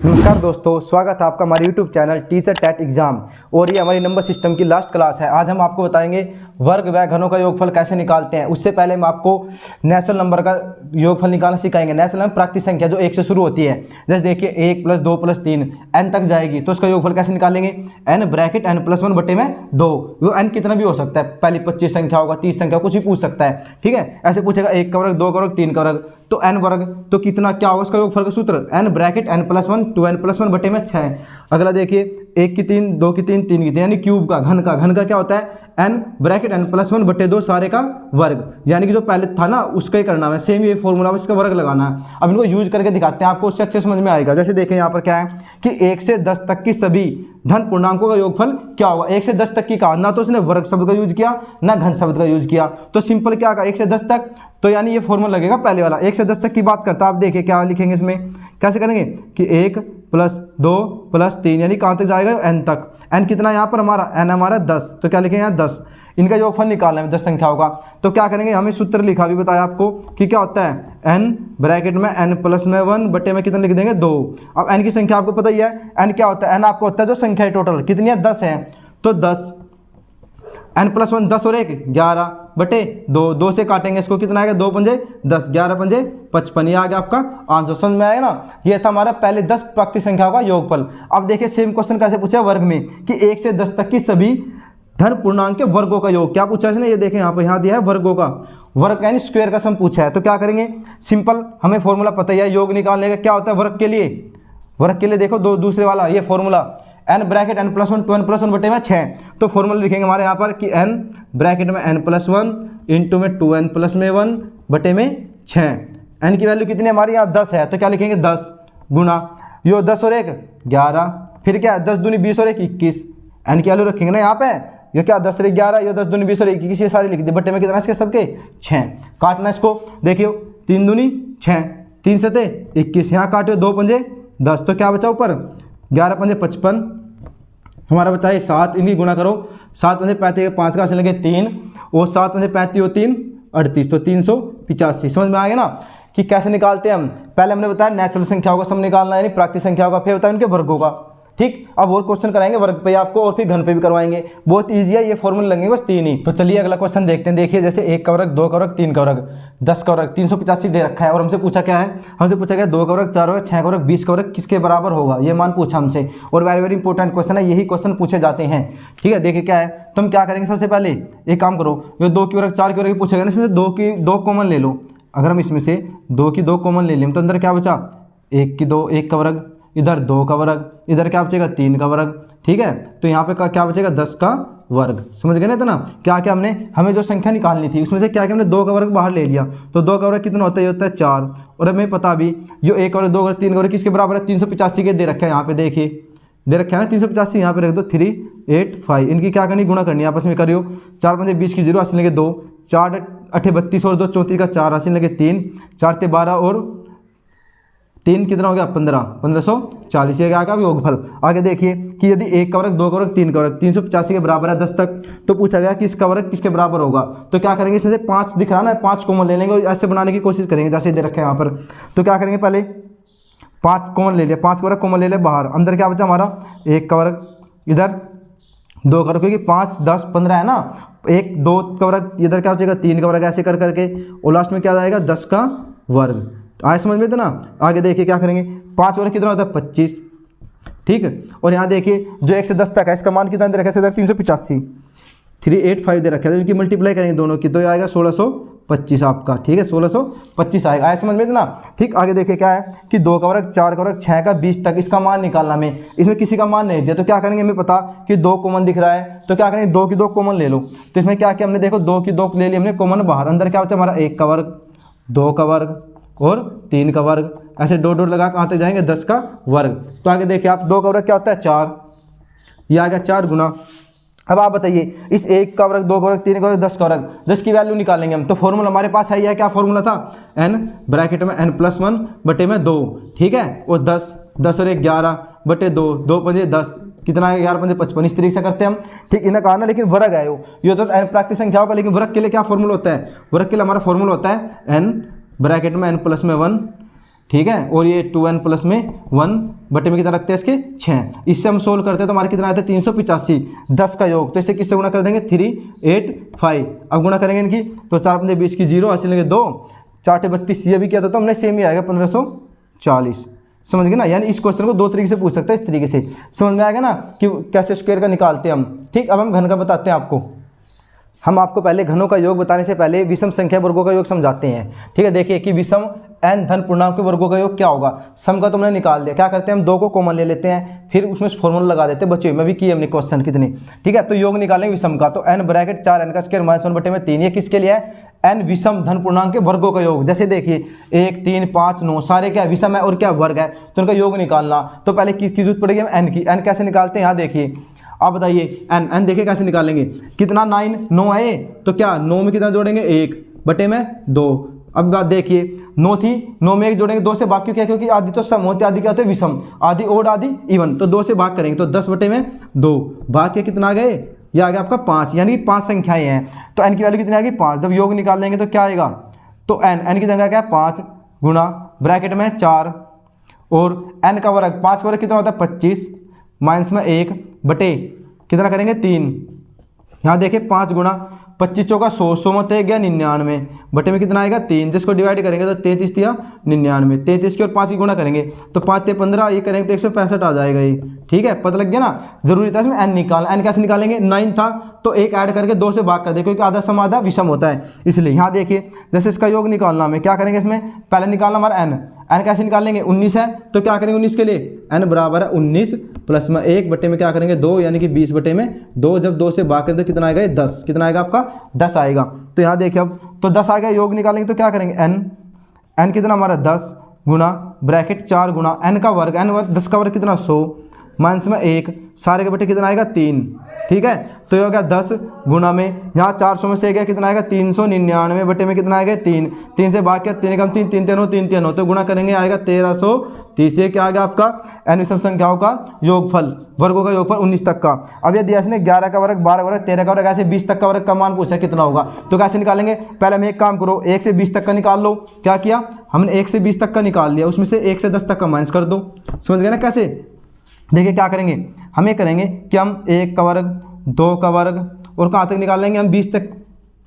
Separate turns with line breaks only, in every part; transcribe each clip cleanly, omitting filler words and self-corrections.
नमस्कार दोस्तों, स्वागत है आपका हमारे YouTube channel teacher TET exam. और ये हमारी नंबर सिस्टम की लास्ट क्लास है। आज हम आपको बताएंगे वर्ग व घनों का योगफल कैसे निकालते हैं। उससे पहले हम आपको नेचुरल नंबर का योगफल निकालना सिखाएंगे। नेचुरल नंबर प्राकृतिक संख्या जो 1 से शुरू होती है, जैसे देखिए 1 + 2 + 3 n तक जाएगी, तो उसका योगफल कैसे निकालेंगे। n ब्रैकेट n + 1 बटे में 2, वो n कितना भी हो सकता है, पहली 25 संख्या होगा, 30 संख्या, कुछ भी पूछ सकता है। ठीक है, ऐसे पूछेगा 1 का वर्ग, 2 का वर्ग, 3 का वर्ग, तो n वर्ग, तो कितना क्या होगा उसका योगफल का सूत्र, n ब्रैकेट n + 1 2n + 1 बटे में 6। अगला देखिए 1 की 3, 2 की 3, 3 की 3, यानी क्यूब का, घन का क्या होता है, n ब्रैकेट n + 1 बटे 2 सारे का वर्ग, यानी कि जो पहले था ना उसका ही करना है। सेम ये फॉर्मूला, इसका वर्ग लगाना है। अब इनको यूज करके दिखाते हैं, आपको उससे अच्छे समझ में आएगा। जैसे देखें यहाँ पर क्या है कि 1 से 10 तक की सभी धन पूर्णांकों का योगफल क्या होगा। 1 से 10 तक की कहा, ना तो उसने वर्ग शब्द का यूज किया ना घन शब्द का यूज किया, तो सिंपल क्या कहा 1 से 10 तक, तो यानी ये फॉर्मूला लगेगा पहले वाला। 1 से 10 तक की बात करता है। आप देखिए क्या लिखेंगे इसमें, कैसे करेंगे कि 1 + 2 + 3, यानी कहाँ तक जाएगा n तक। n कितना यहाँ पर हमारा, n हमारा 10, तो क्या लिखेंगे यहाँ 10। इनका योगफल निकालना है 10 संख्याओं का, तो क्या करेंगे, हमें सूत्र लिखा भी बताया आपको कि क्या होता है, n ब्रैकेट में n + 1 बटे में कितना लिख देंगे 2। अब n की संख्या आपको पता ही है, n क्या होता है, n आपको होता है जो संख्या है टोटल कितनी है 10 है, तो 10 n + 1 10 और 1 11 बटे 2, 2 से काटेंगे इसको, कितना आएगा 2 पंजे 10, 11 पंजे 55, ये आ गया आपका आंसर। समझ में आएगा ना, ये था हमारा पहले 10 प्राकृतिक संख्याओं का योगफल। अब देखिए सेम क्वेश्चन कैसे पूछा वर्ग में, कि 1 से 10 तक की सभी धन पूर्णांक के वर्गों का योग, क्या पूछा है इसने, ये देखें यहाँ पर, यहाँ दिया है वर्गों का, वर्ग यानी स्क्वायर का सम पूछा है। तो क्या करेंगे, सिंपल, हमें फॉर्मूला पता ही है योग निकालने का। क्या होता है वर्ग के लिए, वर्ग के लिए देखो दूसरे वाला ये formula, n bracket n + 1 2n + 1 बटे में 6, तो फॉर्मूला लिखेंगे हमारे यहाँ पर कि n ब्रैकेट में n + 1 इंटू में 2n + 1 बटे में 6। n की वैल्यू कितनी हमारे यहाँ 10 है, तो क्या लिखेंगे 10 गुना यो 10 और 1 11, फिर क्या है 10 दूनी 20 और 1 21, n की वैल्यू रखेंगे ना यहाँ पे, ये क्या 10 और 1 11, ये 10 दूनी 20 और 1 21, ये सारे लिख दी, बटे में कितना इसके सबके 6। काटना इसको, देखियो 3 दूनी 6, 3 7 21, यहाँ काटो 2 पंजे 10, तो क्या बचा ऊपर 11 पंजे 55, हमारा बचा है 7, इनकी गुणा करो, 7 पंजे 35, 5 का लगे 3, और 7 पंजे 35 और 3 38, तो 385। समझ में आ गया ना कि कैसे निकालते हैं हम। पहले हमने बताया नेचुरल संख्याओं का सम निकालना, यानी प्राकृतिक संख्याओं का, फिर बताया उनके वर्गों का। ठीक, अब और क्वेश्चन कराएंगे वर्ग पे आपको, और फिर घन पे भी करवाएंगे, बहुत ईजी है, ये फॉर्मूले लगेंगे बस 3 ही। तो चलिए अगला क्वेश्चन देखते हैं। देखिए जैसे 1 का वर्ग, 2 का वर्ग, 3 का वर्ग, 10 का वर्ग, 385 दे रखा है, और हमसे पूछा क्या है, हमसे पूछा गया 2 का वर्ग, 4 का वर्ग, 6 का वर्ग, 20 का वर्ग किसके बराबर होगा, ये मान पूछा हमसे। और वेरी वेरी इंपॉर्टेंट क्वेश्चन है, यही क्वेश्चन पूछे जाते हैं। ठीक है, देखिए क्या है, तुम क्या करेंगे, सबसे पहले एक काम करो, ये 2 की वर्ग 4 की वर्ग पूछेगा ना, इसमें से 2 कॉमन ले लो। अगर हम इसमें से 2 की 2 कॉमन ले लें तो अंदर क्या बचा, 1 की 2 1 का वर्ग, इधर 2 का वर्ग, इधर क्या बचेगा 3 का वर्ग। ठीक है, तो यहाँ पे क्या बचेगा 10 का वर्ग। समझ गए ना इतना, क्या क्या हमें जो संख्या निकालनी थी उसमें से क्या हमने 2 का वर्ग बाहर ले लिया, तो 2 का वर्ग कितना होता है, ये होता है 4। और हमें पता भी जो 1 का वर्ग, 2 का वर्ग, 3 का वर्ग किसके बराबर है, 385 के दे रखा है, यहाँ पे देखिए दे रखा है ना 385, यहाँ पे रख दो 385, इनकी क्या करनी, गुणा करनी है, आपस में करियो, 4 पंजे 20 की 0 80 लगे 2, 4 8 32 और 2 34 का 4 80 लगे 3, 4 ते 12 और 3 कितना हो गया 15, 1540, ये आएगा योगफल। आगे देखिए कि यदि 1 का वर्ग, 2 का वर्ग, 3 का वर्ग 385 के बराबर है 10 तक, तो पूछा गया कि इसका वर्ग किसके बराबर होगा। तो क्या करेंगे, इसमें से 5 दिख रहा ना, 5 कॉमन ले लेंगे और ऐसे बनाने की कोशिश करेंगे जैसे दे रखे हैं यहाँ पर। तो क्या करेंगे, पहले 5 कॉमन ले लिया, 5 का वर्ग कॉमन ले लिया बाहर, अंदर क्या बचा हमारा 1 का वर्ग, इधर 2 का वर्ग, क्योंकि 5 10 15 है ना, 1 2 का वर्ग, इधर क्या बचेगा 3 का वर्ग, ऐसे कर करके, और लास्ट में क्या आएगा 10 का वर्ग। आए समझ में था ना। आगे देखिए क्या करेंगे, 5 वर्ग कितना होता है 25। ठीक है, और यहाँ देखिए जो 1 से 10 तक है इसका मान कितना दे रखा है, 385 385 दे रखा है, इनकी मल्टीप्लाई करेंगे दोनों की, तो ये आएगा 1625 आपका। ठीक है, 1625 आएगा, आए समझ में ना। ठीक, आगे देखिए क्या है कि 2 का वर्ग, 4 का वर्ग, 6 का 20 तक, इसका मान निकालना हमें, इसमें किसी का मान नहीं दिया, तो क्या करेंगे, हमें पता कि 2 कॉमन दिख रहा है, तो क्या करेंगे 2 की 2 कॉमन ले लो। तो इसमें क्या किया हमने, देखो 2 की 2 ले ली हमने कॉमन बाहर, अंदर क्या बचा हमारा 1 का वर्ग, 2 का वर्ग और 3 का वर्ग, ऐसे डॉट डॉट लगा कहाँ तक जाएंगे 10 का वर्ग। तो आगे देखिए आप 2 का वर्ग क्या होता है 4, ये आ गया 4 गुना। अब आप बताइए इस 1 का वर्ग, 2 का वर्ग, 3 का वर्ग, 10 का वर्ग, 10 की वैल्यू निकालेंगे हम, तो फॉर्मूला हमारे पास है, क्या फॉर्मूला था, n ब्रैकेट में n + 1 बटे में 2। ठीक है, और 10 और 1 11 बटे 2, 2 पंजे 10, कितना है 11 पंजे 55, इस तरीके से करते हैं हम। ठीक, इन्हें कहा ना, लेकिन वर्ग है ये होता है प्राकृतिक संख्याओं का, लेकिन वर्ग के लिए क्या फॉर्मूला होता है, वर्ग के लिए हमारा फॉर्मूला होता है n ब्रैकेट में n + 1 ठीक है, और ये 2n प्लस में 1 बटे में कितना रखते हैं इसके 6। इससे हम सोल्व करते हैं तो हमारे कितना आता है 385, 10 का योग, तो इसे किससे गुणा कर देंगे 385। अब गुणा करेंगे इनकी तो 4 पंजे 20 की 0 हासिल लेंगे 2, 4 32, ये भी क्या था तो हमने सेम ही आएगा 1540। समझ गए ना, यानी इस क्वेश्चन को दो तरीके से पूछ सकते हैं, इस तरीके से समझ में आएगा ना कि कैसे स्क्वायर का निकालते हैं हम। ठीक, अब हम घन का बताते हैं आपको। हम आपको पहले घनों का योग बताने से पहले विषम संख्या वर्गों का योग समझाते हैं। ठीक है, देखिए कि विषम n धन पूर्णांक के वर्गों का योग क्या होगा। सम का तो हमने निकाल दिया, क्या करते हैं हम 2 को कॉमन ले लेते हैं, फिर उसमें फॉर्मूला लगा देते हैं, बच्चे में भी किए हमने क्वेश्चन कितने। ठीक है, तो योग निकालेंगे विषम का, तो n ब्रैकेट 4n का स्क्वायर माइनस 1 बटे में 3, ये किसके लिए है n विषम धन पूर्णांक के वर्गों का योग। जैसे देखिए 1 3 5 9 सारे क्या विषम है और क्या वर्ग है, तो उनका योग निकालना। तो पहले किसकी जरूरत पड़ेगी हम n की। n कैसे निकालते हैं यहाँ देखिए, आप बताइए n देखिए कैसे निकालेंगे। कितना 9 है तो क्या 9 में कितना जोड़ेंगे 1 बटे में 2। अब बात देखिए 9 थी, 9 में 1 जोड़ेंगे 2 से भाग, क्या क्योंकि आदि तो सम होते, आदि क्या होते हैं विषम, आदि ओड आदि इवन, तो 2 से भाग करेंगे तो 10 बटे में 2, भाग के कितना आ गए, ये आ गया आपका 5, यानी 5 संख्याएं हैं। तो n की वैल्यू कितनी आ गई 5। जब योग निकाल लेंगे तो क्या आएगा, तो n की जगह क्या है 5 गुणा ब्रैकेट में 4 और n का वर्ग, 5 का वर्ग कितना होता है 25 माइनस में 1 बटे कितना करेंगे 3। यहाँ देखिए 5 गुणा 25 चौका 100 में 1 गया 99 बटे में कितना आएगा 3, जिसको डिवाइड करेंगे तो 33 दिया 99, 33 की और 5 की गुणा करेंगे तो 5 × 15, ये करेंगे तो 165 आ जाएगा ये। ठीक है, पता लग गया ना। जरूरी था इसमें n निकालना। n कैसे निकालेंगे, 9 था तो 1 ऐड करके 2 से भाग कर दे, क्योंकि आधा सम आधा विषम होता है इसलिए। यहाँ देखिए जैसे इसका योग निकालना, हमें क्या करेंगे, इसमें पहले निकालना हमारा n कैसे निकालेंगे, 19 है तो क्या करेंगे 19 के लिए n बराबर है 19 प्लस में 1 बटे में क्या करेंगे 2, यानी कि 20 बटे में 2। जब 2 से भाग करें तो कितना आएगा 10, कितना आएगा आपका 10 आएगा। तो यहाँ देखिए अब तो 10 आ गया, योग निकालेंगे तो क्या करेंगे n कितना हमारा 10 गुणा ब्रैकेट 4 गुणा n का वर्ग, n वर्ग 10 का वर्ग कितना 100 माइनस में 1, सारे के बटे कितना आएगा 3। ठीक है, तो ये हो गया 10 गुणा में यहाँ 400 में से गया कितना आएगा 399 बटे में कितना आएगा 3, 3 से भाग किया 3 कम 3 3 3 3 तो गुणा करेंगे आएगा 1330। ये क्या आ गया आपका n विषम संख्याओं का योगफल, वर्गों का योगफल 19 तक का। अब ये दिया इसने 11 का वर्ग 12 का वर्ग 13 का वर्ग, ऐसे 20 तक का वर्ग का मान पूछा कितना होगा। तो कैसे निकालेंगे, पहले हम एक काम करो 1 से 20 तक का निकाल लो। क्या किया हमने 1 से 20 तक का निकाल लिया, उसमें से 1 से 10 तक का माइनस कर दो। समझ गए ना कैसे। देखिए क्या करेंगे, हम ये करेंगे कि हम 1 का वर्ग 2 का वर्ग और कहाँ तक निकाल लेंगे, हम 20 तक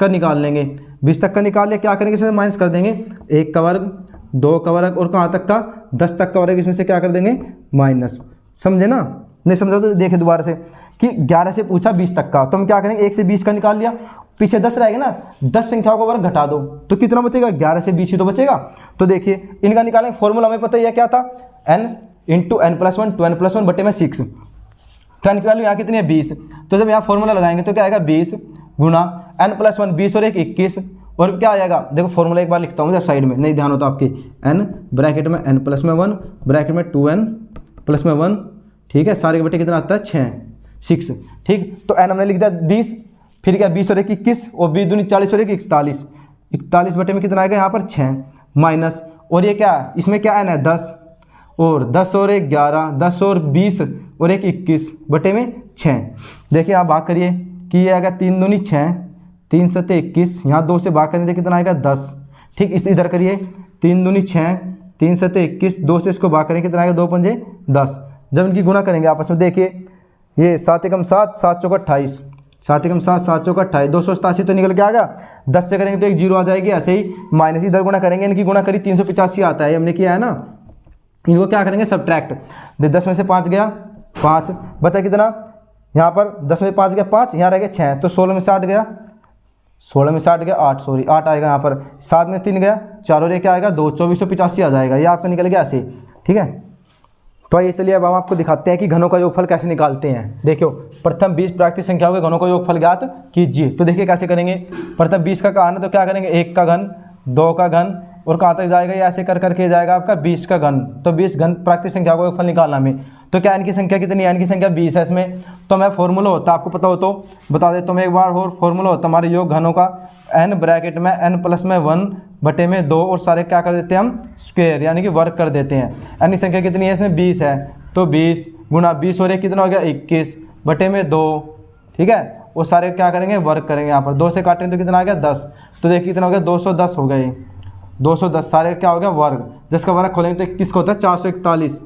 का निकाल लेंगे। 20 तक का निकाल लिया, क्या करेंगे इसमें माइनस कर देंगे 1 का वर्ग 2 का वर्ग और कहाँ तक का 10 तक का वर्ग, इसमें से क्या कर देंगे माइनस। समझे ना, नहीं समझा तो देखे दोबारा से कि 11 से पूछा 20 तक का, तो हम क्या करेंगे 1 से 20 का निकाल लिया, पीछे 10 रहेगा ना, 10 संख्याओं का वर्ग घटा दो तो कितना बचेगा 11 से 20 ही तो बचेगा। तो देखिए इनका निकालेंगे, फॉर्मूला हमें पता ही है क्या था, n इंटू n+1 2n+1 बटे में 6। तो n की वैल्यू यहाँ कितनी है 20, तो जब यहाँ फॉर्मूला लगाएंगे तो क्या आएगा 20 गुणा n+1 20 और 1 21 और क्या आ जाएगा, देखो फॉर्मूला एक बार लिखता हूँ साइड में, नहीं ध्यान होता आपके, n ब्रैकेट में n प्लस में 1 ब्रैकेट में 2n प्लस में 1। ठीक है, सारे के बटे कितना आता है 6। ठीक, तो n हमने लिख दिया 20, फिर क्या 20 और 1 21 और 20 दूनी 40 और 1 41, 41 बटे में कितना आएगा यहाँ पर 6 माइनस, और ये क्या इसमें क्या n है 10 और 10 और 1 11, 10 और 20 और 1 21 बटे में 6। देखिए आप भाग करिए कि ये आएगा 3 दूनी 6, 3 7 21, यहाँ 2 से भाग करेंगे कितना आएगा 10। ठीक, इस इधर करिए 3 दूनी 6, 3 7 21, 2 से इसको भाग करेंगे कितना आएगा 2 पंजे 10। जब इनकी गुणा करेंगे आपस में देखिए ये 7 एकम 7 7 चौका 28, 7 एकम 7 7 चौका 28, 287 तो निकल के आ गया। 10 से करेंगे तो एक 0 आ जाएगी, ऐसे ही माइनस इधर गुणा करेंगे, इनकी गुणा करी 385 आता है, हमने किया है ना। इनको क्या करेंगे सब्ट्रैक्ट, 10 में से 5 गया 5, बचा कितना यहाँ पर 10 में 5 गया 5, यहाँ रह गया 6, तो 16 में से 8 गया 16 में से 8 गया 8 सॉरी 8 आएगा यहाँ पर, 7 में 3 गया 4 और 1 क्या आएगा 2, 2485 आ जाएगा, ये आपका निकल गया ऐसे। ठीक है, तो ये चलिए अब हम आपको दिखाते हैं कि घनों का योगफल कैसे निकालते हैं। देखियो प्रथम 20 प्राकृतिक संख्याओं के घनों का योगफल ज्ञात कीजिए। तो देखिए कैसे करेंगे, प्रथम 20 का कहा ना, तो क्या करेंगे 1 का घन 2 का घन और कहाँ तक जाएगा, ये ऐसे कर करके जाएगा आपका 20 का घन। तो 20 घन प्राकृतिक संख्या को योगफल निकालना हमें, तो क्या इनकी संख्या कितनी है, इनकी संख्या 20 है इसमें। तो मैं फॉर्मूला होता आपको पता हो तो बता देता हूँ एक बार और, फॉर्मूला होता हमारे योग घनों का n ब्रैकेट में n प्लस में 1 बटे में 2 और सारे क्या कर देते हैं हम स्क्वायर यानी कि वर्ग कर देते हैं। n की संख्या कितनी है इसमें 20 है, तो 20 गुणा 20 और 1 कितना हो गया 21 बटे में 2। ठीक है, वो सारे क्या करेंगे वर्ग करेंगे, यहाँ पर 2 से काटेंगे तो कितना आ गया 10, तो देखिए कितना हो गया 210 हो गए। 210 सारे क्या हो गया वर्ग, जिसका वर्ग खोलेंगे तो किसका होता है 441,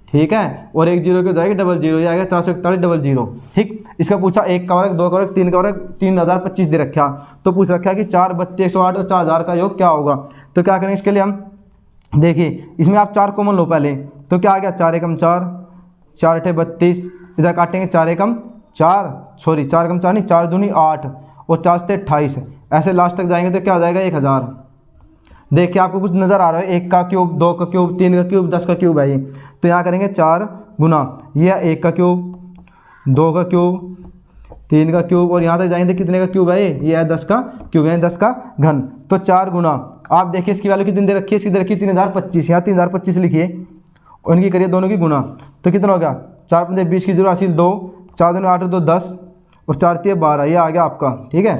ठीक है। और एक जीरो की हो जाएगी 00, ये आएगा 441 00, ठीक। इसका पूछा 1 का वर्ग, 2 का वर्ग, 3 का वर्ग, 3025 दे रखा, तो पूछ रखा है कि 4 32 108 और 4000 का योग क्या होगा। तो क्या करेंगे इसके लिए हम, देखिए इसमें आप 4 कॉमन लो पहले, तो क्या आ गया 4 एकम 4, 4 अठे 32, इधर काटेंगे 4 एकम 4, सॉरी 4 एकम 4 नहीं, 4 दूनी 8 और 4 से 28, ऐसे लास्ट तक जाएंगे तो क्या आ जाएगा 1000। देखिए आपको कुछ नज़र आ रहा है, 1 का क्यूब, 2 का क्यूब, 3 का क्यूब, 10 का क्यूब है ये, तो यहाँ करेंगे 4 गुना, ये 1 का क्यूब, 2 का क्यूब, 3 का क्यूब और यहाँ तक जाएंगे कितने का क्यूब है ये है 10 का क्यूब, यानी 10 का घन। तो 4 गुना, आप देखिए इसकी वैल्यू कितनी दे रखी है, इसकी दे रखी है 3025, यहाँ 3025 लिखिए और इनकी करिए दोनों की गुना, तो कितना हो गया 4 पंजे 20 की 0 हासिल 2, 4 दूनी 8 2 10 और 4 3 12, ये आ गया आपका, ठीक है।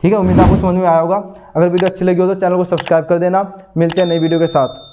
ठीक है, उम्मीद आपको समझ में आया होगा। अगर वीडियो अच्छी लगी हो तो चैनल को सब्सक्राइब कर देना। मिलते हैं नई वीडियो के साथ।